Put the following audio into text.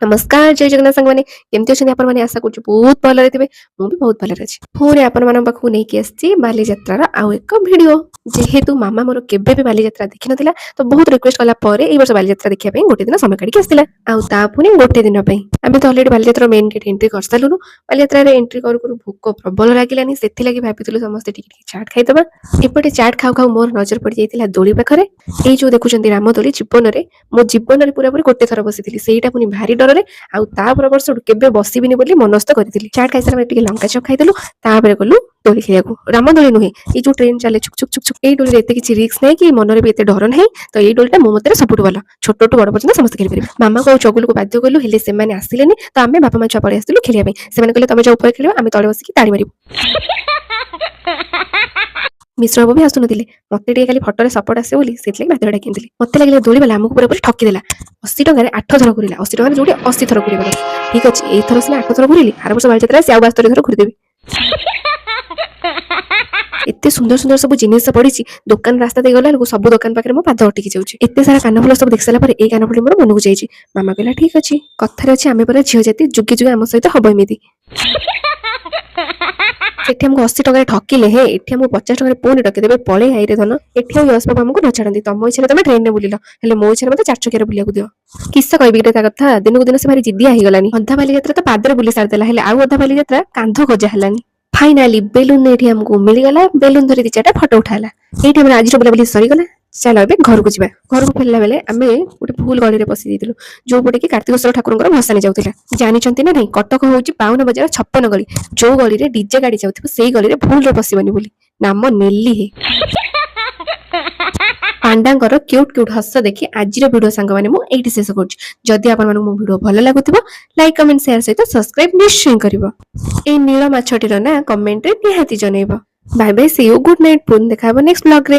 नमस्कार जय जगन्नाथ सांगवाने केमती अछंती आपण माने आशा करछु बहुत भलरे थिबे मु भी बहुत भलरे अछि पुरे आपण मानन पाखु नै कि आछि बाली यात्रा रा आउ एक वीडियो जेहेतु मामा मोर केबे भी बाली यात्रा देखि नथिला तो बहुत रिक्वेस्ट कला परे ए वर्ष बाली यात्रा देखिया पई गोटे दिन समय काढी के आस्तिला आउ ता पुनी गोटे दिन पई आमे तो ऑलरेडी बाली यात्रा मेन गेट एंट्री करसलुनु बाली यात्रा रे एंट्री करू करू भूख प्रबल लागिलानी सेथि लागि भाबितलु समस्त टिके चाट खाइतबा एपटे चाट खाउ खाउ मोर नजर पड़ी जाइतिला दोली पाखरे ए जो देखुचंती राम दोली जीवन रे मो जीवन रे पूरा पूरी गोटे थर बसिथिली सेटा पुनी भारी डर रे आउ ता पर वर्ष केबे बसिबिनी बोली मनस्थ करथिली चाट खाइसरा टिके लंका चप खाइतलु ता परे गलु दोली खेलियाकू राम दोली नुहे ए जो ट्रेन चले छुक छुक छुक छुक ए डोली रे एते किछि रिस्क नै कि मनरे भी एते डर नै तो ए डोलीटा मो मते सबुट वाला छोटो टु बड़ पर्यंत समस्त खेली परिबे मामा को चगुल को बाध्य कलु हेले से माने आसिलेनी तो आमे बापा मा छुआ पळे आस्तिलु खेलिया पे से माने कहले तमे जा ऊपर खेलियो आमे तळे बसिकी ताड़ी मारिबु मिश्र बाबू भी आसु नथिले मते टिके खाली फोटो रे सपोर्ट आसे बोली सेतले बाध्य डाकिनथिले मते लागले दोली वाला हमकु पूरा पूरी ठकी देला 80 टका रे 8 थर घुरिला 80 टका रे जोडी 80 थर घुरिबा ठीक अछि ए थर से 8 थर घुरिली हर वर्ष बाल चित्रा से आउ 72 थर घुरि देबी एते सुंदर सुंदर सब जिनिस पड़ी दुकान रास्ता दे गला सब दुकान पाखे मो पाद अटकी जाऊँ एते सारा कानफुल सब देख सारा ए कानफुल मोर मन को जाइए मामा कहला ठीक अच्छे कथार अच्छे आम पर झील जाती जुगे जुगे आम सहित हम एमती सेठी हमको 80 टका ठकिले हे एठी हमको 50 टका पुणी ठकी देबे पळे हाई रे धन एठी यश बाबा हमको न छाड़ती तम इच्छा तुम ट्रेन में बुलिल हेले मो इच्छा मते 4 चकिया बुलिया दियो किस्सा कहबी रे ता कथा दिन को दिन से भारी जिद्दिया ही गलानी अधा बाली यात्रा तो पादरे बुली सार देला हेले आउ अधा बाली यात्रा कांध गजा हलानी फाइनाली बेलून एठी हमको मिल गला बेलून धरी दिचाटा फोटो उठाला एठी हम आज बुला बुली सरी गला चलो ए घर को जीवा घर को फेरला बेले आमे गोटे फूल गली रे बसी दिथिलु जो पटे कि कार्तिकेश्वर ठाकुरंकर भसानी जाउतिला जानि चंती ना नहीं कटक होउची 52 बजार 56 गली जो गली रे डीजे गाड़ी जाउथिबो सेही गली रे फूल रे बसीबनी बोली नाम नेली हे पांडांकर क्यूट क्यूट हस देखि आजिर वीडियो सांग माने मु एठी शेष करछि जदि आपन मानु मो वीडियो भलो लागुथिबो लाइक कमेंट शेयर सहित सब्सक्राइब निश्चय करिवो ए नीला माछटी रो ना कमेंट रे निहाती जनेबो bye bye see you good night पुन देखाबो नेक्स्ट व्लॉग रे।